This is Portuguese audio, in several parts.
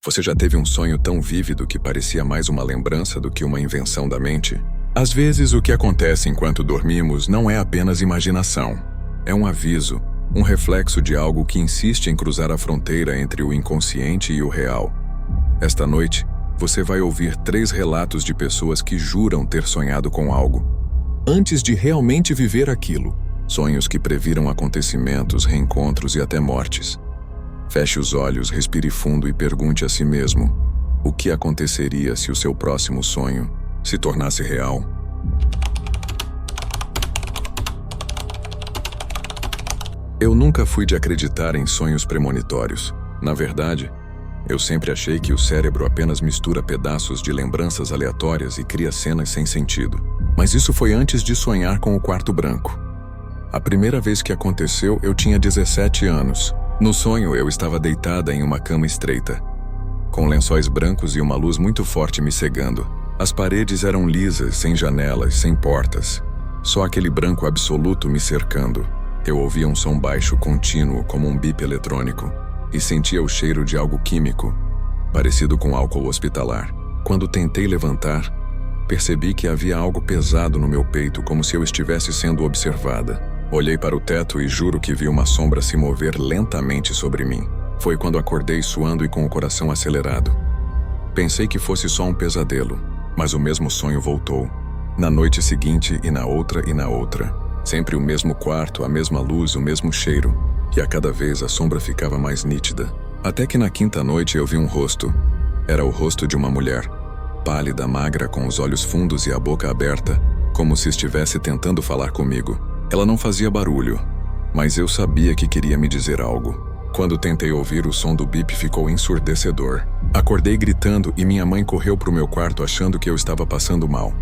Você já teve um sonho tão vívido que parecia mais uma lembrança do que uma invenção da mente? Às vezes, o que acontece enquanto dormimos não é apenas imaginação. É um aviso, um reflexo de algo que insiste em cruzar a fronteira entre o inconsciente e o real. Esta noite, você vai ouvir 3 relatos de pessoas que juram ter sonhado com algo, antes de realmente viver aquilo. Sonhos que previram acontecimentos, reencontros e até mortes. Feche os olhos, respire fundo e pergunte a si mesmo: o que aconteceria se o seu próximo sonho se tornasse real? Eu nunca fui de acreditar em sonhos premonitórios. Na verdade, eu sempre achei que o cérebro apenas mistura pedaços de lembranças aleatórias e cria cenas sem sentido. Mas isso foi antes de sonhar com o quarto branco. A primeira vez que aconteceu, eu tinha 17 anos. No sonho, eu estava deitada em uma cama estreita, com lençóis brancos e uma luz muito forte me cegando. As paredes eram lisas, sem janelas, sem portas. Só aquele branco absoluto me cercando. Eu ouvia um som baixo contínuo, como um bip eletrônico, e sentia o cheiro de algo químico, parecido com álcool hospitalar. Quando tentei levantar, percebi que havia algo pesado no meu peito, como se eu estivesse sendo observada. Olhei para o teto e juro que vi uma sombra se mover lentamente sobre mim. Foi quando acordei suando e com o coração acelerado. Pensei que fosse só um pesadelo, mas o mesmo sonho voltou. Na noite seguinte e na outra e na outra. Sempre o mesmo quarto, a mesma luz, o mesmo cheiro. E a cada vez a sombra ficava mais nítida. Até que na 5ª noite eu vi um rosto. Era o rosto de uma mulher. Pálida, magra, com os olhos fundos e a boca aberta, como se estivesse tentando falar comigo. Ela não fazia barulho, mas eu sabia que queria me dizer algo. Quando tentei ouvir, o som do bip ficou ensurdecedor. Acordei gritando e minha mãe correu para o meu quarto achando que eu estava passando mal.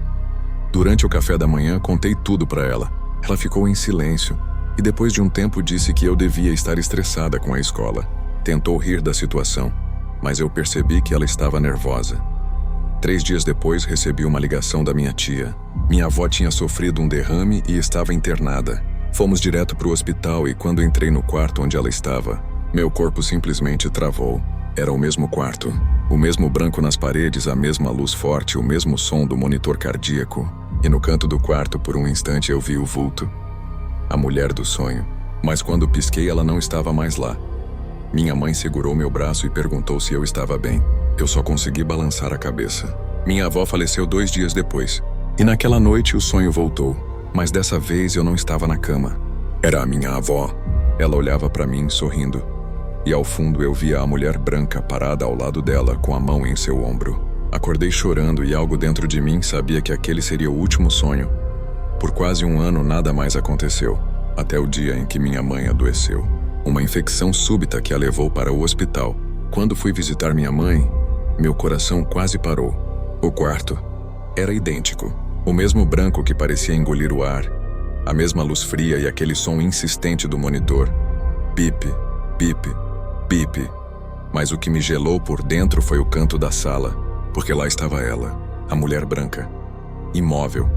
Durante o café da manhã, contei tudo para ela. Ela ficou em silêncio e depois de um tempo disse que eu devia estar estressada com a escola. Tentou rir da situação, mas eu percebi que ela estava nervosa. 3 dias depois, recebi uma ligação da minha tia. Minha avó tinha sofrido um derrame e estava internada. Fomos direto para o hospital e quando entrei no quarto onde ela estava, meu corpo simplesmente travou. Era o mesmo quarto, o mesmo branco nas paredes, a mesma luz forte, o mesmo som do monitor cardíaco. E no canto do quarto, por um instante, eu vi o vulto. A mulher do sonho. Mas quando pisquei, ela não estava mais lá. Minha mãe segurou meu braço e perguntou se eu estava bem. Eu só consegui balançar a cabeça. Minha avó faleceu 2 dias depois. E naquela noite o sonho voltou. Mas dessa vez eu não estava na cama. Era a minha avó. Ela olhava para mim, sorrindo. E ao fundo eu via a mulher branca parada ao lado dela, com a mão em seu ombro. Acordei chorando e algo dentro de mim sabia que aquele seria o último sonho. Por quase 1 ano nada mais aconteceu. Até o dia em que minha mãe adoeceu. Uma infecção súbita que a levou para o hospital. Quando fui visitar minha mãe, meu coração quase parou. O quarto era idêntico. O mesmo branco que parecia engolir o ar. A mesma luz fria e aquele som insistente do monitor. Bip, bip, bip. Mas o que me gelou por dentro foi o canto da sala, porque lá estava ela, a mulher branca, imóvel,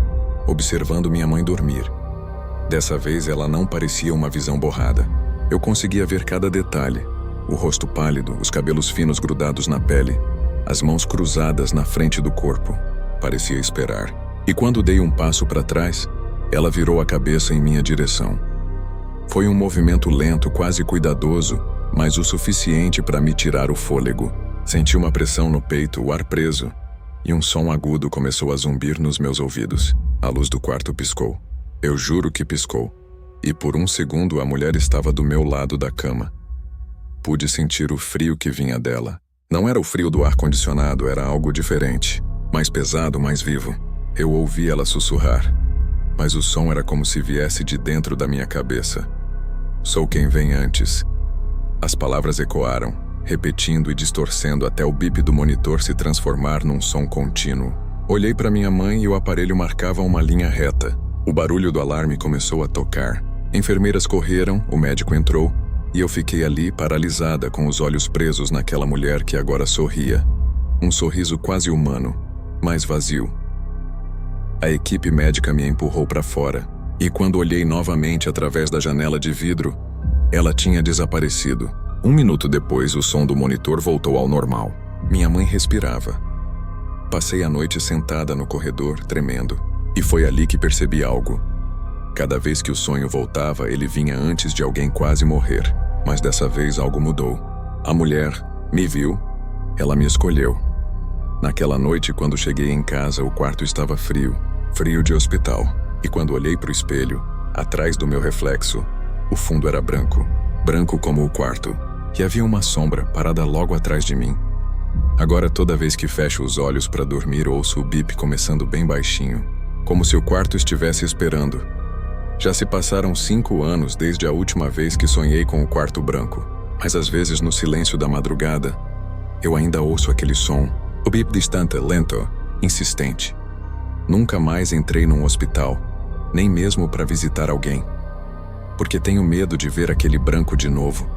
observando minha mãe dormir. Dessa vez ela não parecia uma visão borrada. Eu conseguia ver cada detalhe. O rosto pálido, os cabelos finos grudados na pele, as mãos cruzadas na frente do corpo. Parecia esperar. E quando dei um passo para trás, ela virou a cabeça em minha direção. Foi um movimento lento, quase cuidadoso, mas o suficiente para me tirar o fôlego. Senti uma pressão no peito, o ar preso, e um som agudo começou a zumbir nos meus ouvidos. A luz do quarto piscou. Eu juro que piscou. E por 1 segundo a mulher estava do meu lado da cama. Pude sentir o frio que vinha dela. Não era o frio do ar-condicionado, era algo diferente. Mais pesado, mais vivo. Eu ouvi ela sussurrar. Mas o som era como se viesse de dentro da minha cabeça. Sou quem vem antes. As palavras ecoaram, repetindo e distorcendo até o bip do monitor se transformar num som contínuo. Olhei para minha mãe e o aparelho marcava uma linha reta. O barulho do alarme começou a tocar. Enfermeiras correram, o médico entrou, e eu fiquei ali paralisada com os olhos presos naquela mulher que agora sorria. Um sorriso quase humano, mas vazio. A equipe médica me empurrou para fora, e quando olhei novamente através da janela de vidro, ela tinha desaparecido. 1 minuto depois, o som do monitor voltou ao normal. Minha mãe respirava. Passei a noite sentada no corredor, tremendo, e foi ali que percebi algo. Cada vez que o sonho voltava, ele vinha antes de alguém quase morrer, mas dessa vez algo mudou. A mulher me viu, ela me escolheu. Naquela noite, quando cheguei em casa, o quarto estava frio, frio de hospital, e quando olhei para o espelho, atrás do meu reflexo, o fundo era branco, branco como o quarto, e havia uma sombra parada logo atrás de mim. Agora, toda vez que fecho os olhos para dormir, ouço o bip começando bem baixinho, como se o quarto estivesse esperando. Já se passaram 5 anos desde a última vez que sonhei com o quarto branco, mas às vezes no silêncio da madrugada, eu ainda ouço aquele som, o bip distante, lento, insistente. Nunca mais entrei num hospital, nem mesmo para visitar alguém, porque tenho medo de ver aquele branco de novo,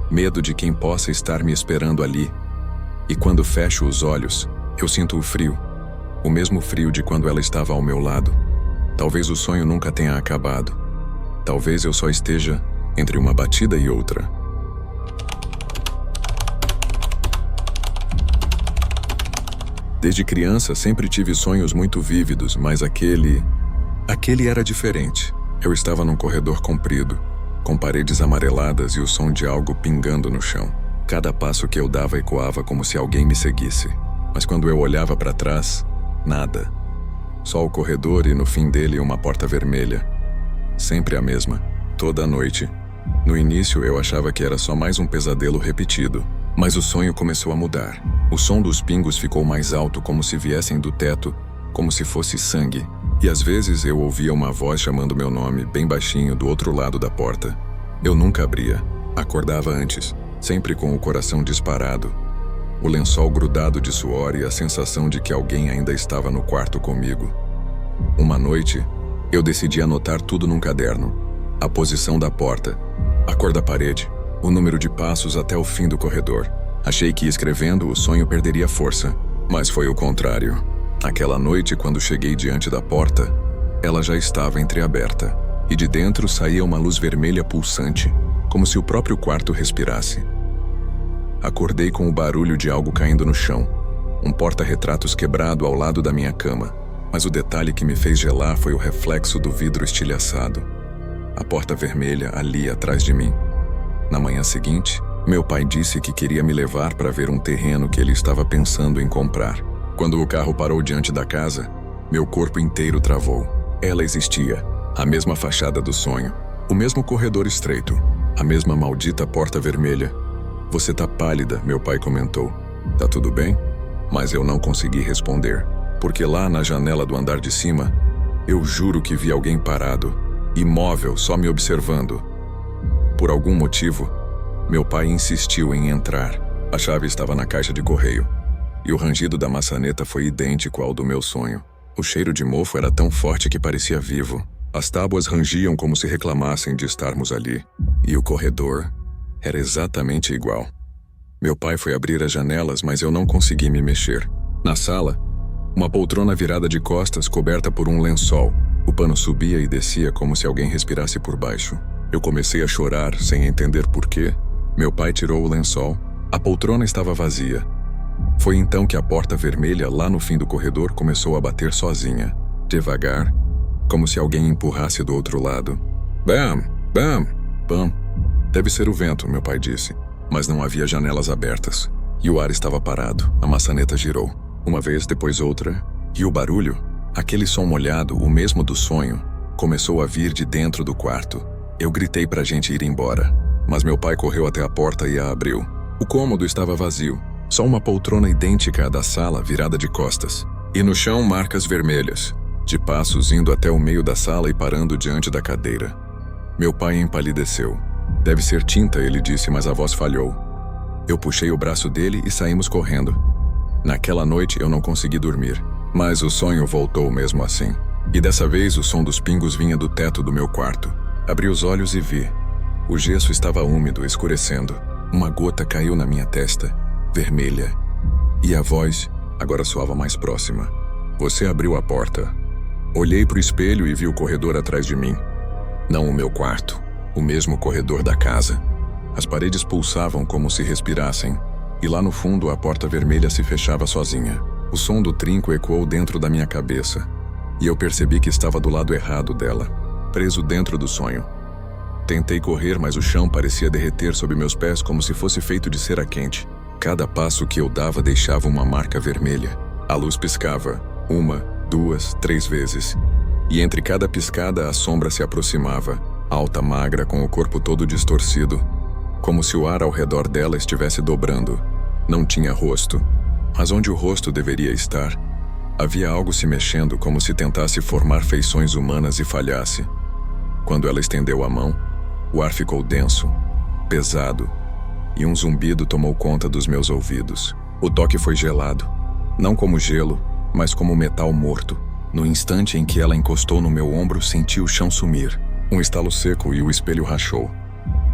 medo de quem possa estar me esperando ali. E quando fecho os olhos, eu sinto o frio, o mesmo frio de quando ela estava ao meu lado. Talvez o sonho nunca tenha acabado. Talvez eu só esteja entre uma batida e outra. Desde criança sempre tive sonhos muito vívidos, mas aquele era diferente. Eu estava num corredor comprido, com paredes amareladas e o som de algo pingando no chão. Cada passo que eu dava ecoava como se alguém me seguisse. Mas quando eu olhava para trás, nada. Só o corredor e no fim dele uma porta vermelha. Sempre a mesma, toda noite. No início eu achava que era só mais um pesadelo repetido, mas o sonho começou a mudar. O som dos pingos ficou mais alto, como se viessem do teto, como se fosse sangue. E às vezes eu ouvia uma voz chamando meu nome, bem baixinho, do outro lado da porta. Eu nunca abria. Acordava antes, sempre com o coração disparado. O lençol grudado de suor e a sensação de que alguém ainda estava no quarto comigo. Uma noite, eu decidi anotar tudo num caderno. A posição da porta, a cor da parede, o número de passos até o fim do corredor. Achei que escrevendo o sonho perderia força, mas foi o contrário. Aquela noite, quando cheguei diante da porta, ela já estava entreaberta, e de dentro saía uma luz vermelha pulsante, como se o próprio quarto respirasse. Acordei com o barulho de algo caindo no chão, um porta-retratos quebrado ao lado da minha cama, mas o detalhe que me fez gelar foi o reflexo do vidro estilhaçado. A porta vermelha ali atrás de mim. Na manhã seguinte, meu pai disse que queria me levar para ver um terreno que ele estava pensando em comprar. Quando o carro parou diante da casa, meu corpo inteiro travou. Ela existia, a mesma fachada do sonho, o mesmo corredor estreito, a mesma maldita porta vermelha. Você tá pálida, meu pai comentou. Tá tudo bem? Mas eu não consegui responder, porque lá na janela do andar de cima, eu juro que vi alguém parado, imóvel, só me observando. Por algum motivo, meu pai insistiu em entrar. A chave estava na caixa de correio, e o rangido da maçaneta foi idêntico ao do meu sonho. O cheiro de mofo era tão forte que parecia vivo. As tábuas rangiam como se reclamassem de estarmos ali, e o corredor era exatamente igual. Meu pai foi abrir as janelas, mas eu não consegui me mexer. Na sala, uma poltrona virada de costas, coberta por um lençol. O pano subia e descia como se alguém respirasse por baixo. Eu comecei a chorar, sem entender por quê. Meu pai tirou o lençol. A poltrona estava vazia. Foi então que a porta vermelha, lá no fim do corredor, começou a bater sozinha. Devagar, como se alguém empurrasse do outro lado. Bam! Bam! Bam! Deve ser o vento, meu pai disse. Mas não havia janelas abertas. E o ar estava parado. A maçaneta girou. Uma vez, depois outra. E o barulho, aquele som molhado, o mesmo do sonho, começou a vir de dentro do quarto. Eu gritei pra gente ir embora. Mas meu pai correu até a porta e a abriu. O cômodo estava vazio. Só uma poltrona idêntica à da sala, virada de costas. E no chão, marcas vermelhas, de passos indo até o meio da sala e parando diante da cadeira. Meu pai empalideceu. Deve ser tinta, ele disse, mas a voz falhou. Eu puxei o braço dele e saímos correndo. Naquela noite eu não consegui dormir, mas o sonho voltou mesmo assim. E dessa vez o som dos pingos vinha do teto do meu quarto. Abri os olhos e vi. O gesso estava úmido, escurecendo. Uma gota caiu na minha testa, vermelha. E a voz agora soava mais próxima. Você abriu a porta. Olhei para o espelho e vi o corredor atrás de mim. Não o meu quarto, o mesmo corredor da casa. As paredes pulsavam como se respirassem, E lá no fundo a porta vermelha se fechava sozinha. O som do trinco ecoou dentro da minha cabeça. E eu percebi que estava do lado errado dela, preso dentro do sonho. Tentei correr, mas o chão parecia derreter sob meus pés como se fosse feito de cera quente. Cada passo que eu dava deixava uma marca vermelha. A luz piscava, 1, 2, 3 vezes. E entre cada piscada a sombra se aproximava, alta, magra, com o corpo todo distorcido, como se o ar ao redor dela estivesse dobrando. Não tinha rosto, mas onde o rosto deveria estar, havia algo se mexendo como se tentasse formar feições humanas e falhasse. Quando ela estendeu a mão, o ar ficou denso, pesado, e um zumbido tomou conta dos meus ouvidos. O toque foi gelado, não como gelo, mas como metal morto. No instante em que ela encostou no meu ombro, senti o chão sumir. Um estalo seco e o espelho rachou.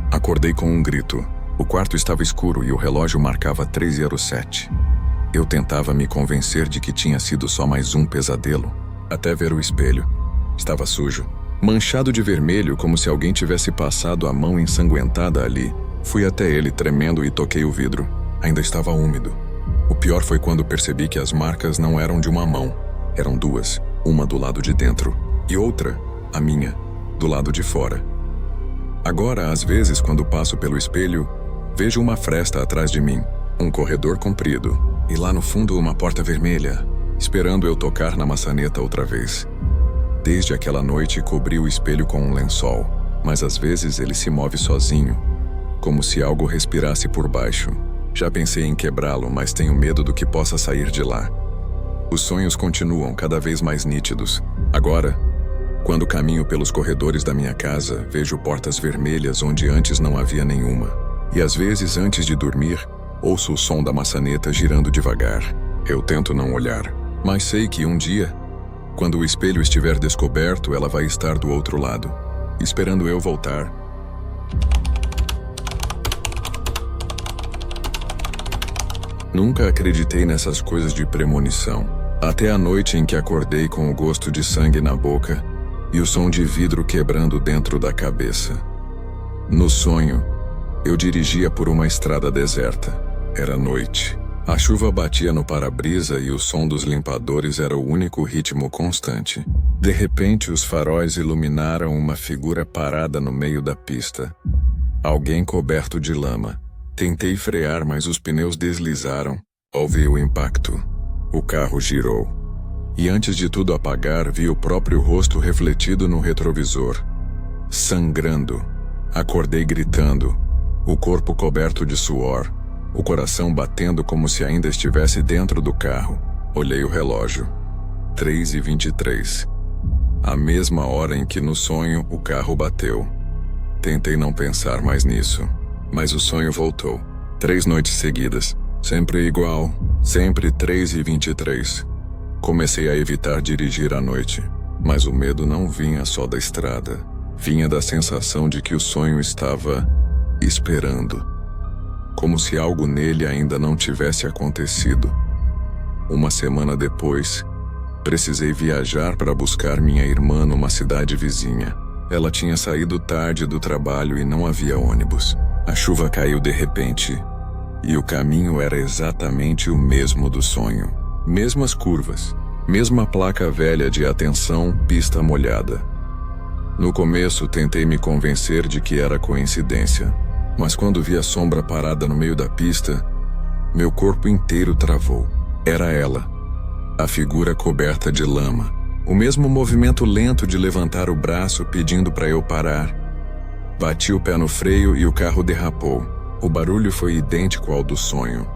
Acordei com um grito. O quarto estava escuro e o relógio marcava 3:07. Eu tentava me convencer de que tinha sido só mais um pesadelo, até ver o espelho. Estava sujo, manchado de vermelho, como se alguém tivesse passado a mão ensanguentada ali. Fui até ele tremendo e toquei o vidro. Ainda estava úmido. O pior foi quando percebi que as marcas não eram de uma mão. Eram duas, uma do lado de dentro e outra, a minha, do lado de fora. Agora, às vezes, quando passo pelo espelho, vejo uma fresta atrás de mim, um corredor comprido, e lá no fundo uma porta vermelha, esperando eu tocar na maçaneta outra vez. Desde aquela noite cobri o espelho com um lençol, mas às vezes ele se move sozinho, como se algo respirasse por baixo. Já pensei em quebrá-lo, mas tenho medo do que possa sair de lá. Os sonhos continuam cada vez mais nítidos. Agora, quando caminho pelos corredores da minha casa, vejo portas vermelhas onde antes não havia nenhuma. E às vezes, antes de dormir, ouço o som da maçaneta girando devagar. Eu tento não olhar, mas sei que um dia, quando o espelho estiver descoberto, ela vai estar do outro lado, esperando eu voltar. Nunca acreditei nessas coisas de premonição, até a noite em que acordei com o gosto de sangue na boca e o som de vidro quebrando dentro da cabeça. No sonho, eu dirigia por uma estrada deserta. Era noite. A chuva batia no para-brisa e o som dos limpadores era o único ritmo constante. De repente, os faróis iluminaram uma figura parada no meio da pista. Alguém coberto de lama. Tentei frear, mas os pneus deslizaram. Ouvi o impacto. O carro girou. E antes de tudo apagar, vi o próprio rosto refletido no retrovisor. Sangrando. Acordei gritando. O corpo coberto de suor. O coração batendo como se ainda estivesse dentro do carro. Olhei o relógio. 3:23. A mesma hora em que no sonho o carro bateu. Tentei não pensar mais nisso. Mas o sonho voltou. 3 noites seguidas. Sempre igual. Sempre 3:23. Comecei a evitar dirigir à noite. Mas o medo não vinha só da estrada. Vinha da sensação de que o sonho estava esperando. Como se algo nele ainda não tivesse acontecido. Uma semana depois, precisei viajar para buscar minha irmã numa cidade vizinha. Ela tinha saído tarde do trabalho e não havia ônibus. A chuva caiu de repente, e o caminho era exatamente o mesmo do sonho. Mesmas curvas, mesma placa velha de atenção, pista molhada. No começo tentei me convencer de que era coincidência, mas quando vi a sombra parada no meio da pista, meu corpo inteiro travou. Era ela, a figura coberta de lama, o mesmo movimento lento de levantar o braço pedindo para eu parar. Bati o pé no freio e o carro derrapou. O barulho foi idêntico ao do sonho.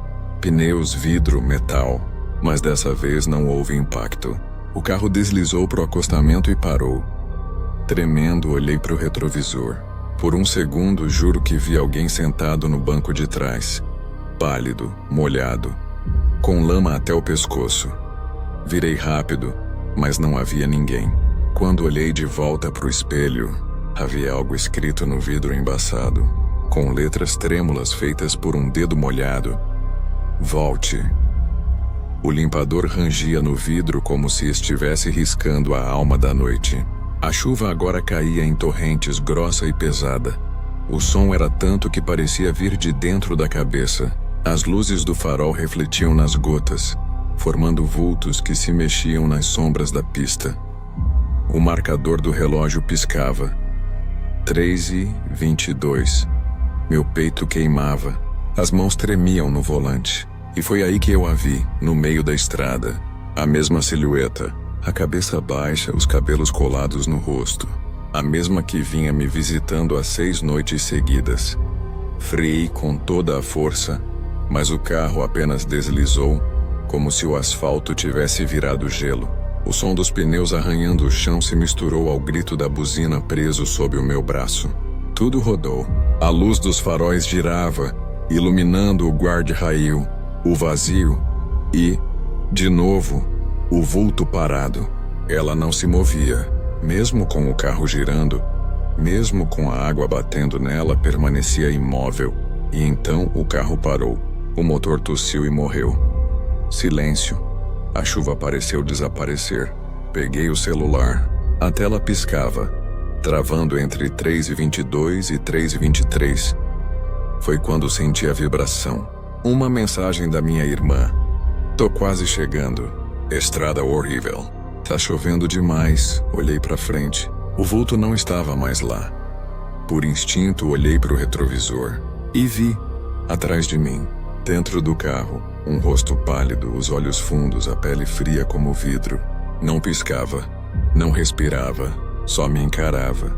Pneus, vidro, metal. Mas dessa vez não houve impacto. O carro deslizou para o acostamento e parou. Tremendo, olhei para o retrovisor. Por um segundo, juro que vi alguém sentado no banco de trás. Pálido, molhado, com lama até o pescoço. Virei rápido, mas não havia ninguém. Quando olhei de volta para o espelho, havia algo escrito no vidro embaçado, com letras trêmulas feitas por um dedo molhado. Volte. O limpador rangia no vidro como se estivesse riscando a alma da noite. A chuva agora caía em torrentes, grossa e pesada. O som era tanto que parecia vir de dentro da cabeça. As luzes do farol refletiam nas gotas, formando vultos que se mexiam nas sombras da pista. O marcador do relógio piscava. 3h22. Meu peito queimava. As mãos tremiam no volante. E foi aí que eu a vi, no meio da estrada. A mesma silhueta, a cabeça baixa, os cabelos colados no rosto. A mesma que vinha me visitando há 6 noites seguidas. Freiei com toda a força, mas o carro apenas deslizou, como se o asfalto tivesse virado gelo. O som dos pneus arranhando o chão se misturou ao grito da buzina preso sob o meu braço. Tudo rodou. A luz dos faróis girava, iluminando o guarda-rail, o vazio e, de novo, o vulto parado. Ela não se movia, mesmo com o carro girando, mesmo com a água batendo nela, permanecia imóvel. E então o carro parou. O motor tossiu e morreu. Silêncio. A chuva pareceu desaparecer. Peguei o celular. A tela piscava, travando entre 3h22 e 3h23. Foi quando senti a vibração. Uma mensagem da minha irmã. Tô quase chegando. Estrada horrível. Tá chovendo demais. Olhei pra frente. O vulto não estava mais lá. Por instinto, olhei pro retrovisor. E vi, atrás de mim, dentro do carro, um rosto pálido, os olhos fundos, a pele fria como vidro. Não piscava, não respirava, só me encarava.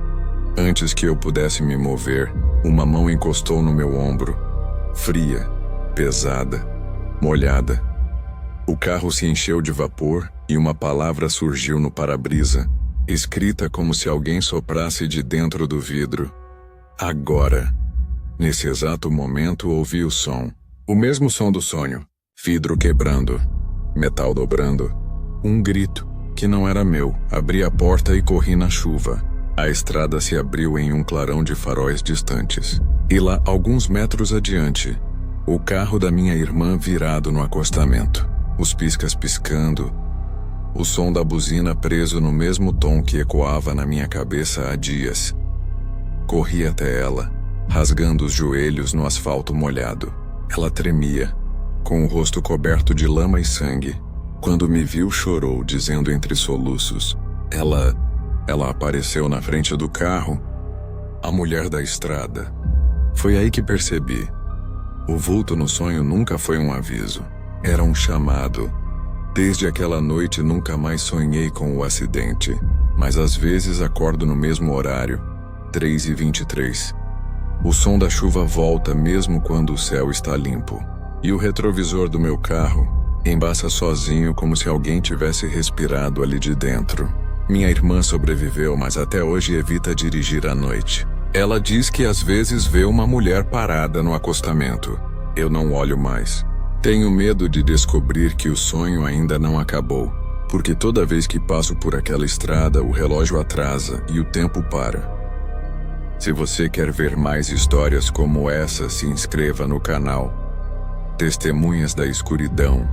Antes que eu pudesse me mover, uma mão encostou no meu ombro. Fria, pesada, molhada. O carro se encheu de vapor e uma palavra surgiu no para-brisa, escrita como se alguém soprasse de dentro do vidro. Agora. Nesse exato momento ouvi o som. O mesmo som do sonho. Vidro quebrando. Metal dobrando. Um grito, que não era meu. Abri a porta e corri na chuva. A estrada se abriu em um clarão de faróis distantes. E lá, alguns metros adiante, o carro da minha irmã virado no acostamento. Os piscas piscando. O som da buzina preso no mesmo tom que ecoava na minha cabeça há dias. Corri até ela, rasgando os joelhos no asfalto molhado. Ela tremia, com o rosto coberto de lama e sangue. Quando me viu, chorou, dizendo entre soluços: Ela apareceu na frente do carro. A mulher da estrada. Foi aí que percebi. O vulto no sonho nunca foi um aviso. Era um chamado. Desde aquela noite nunca mais sonhei com o acidente. Mas às vezes acordo no mesmo horário, 3h23. O som da chuva volta mesmo quando o céu está limpo. E o retrovisor do meu carro embaça sozinho como se alguém tivesse respirado ali de dentro. Minha irmã sobreviveu, mas até hoje evita dirigir à noite. Ela diz que às vezes vê uma mulher parada no acostamento. Eu não olho mais. Tenho medo de descobrir que o sonho ainda não acabou, porque toda vez que passo por aquela estrada, o relógio atrasa e o tempo para. Se você quer ver mais histórias como essa, se inscreva no canal Testemunhas da Escuridão.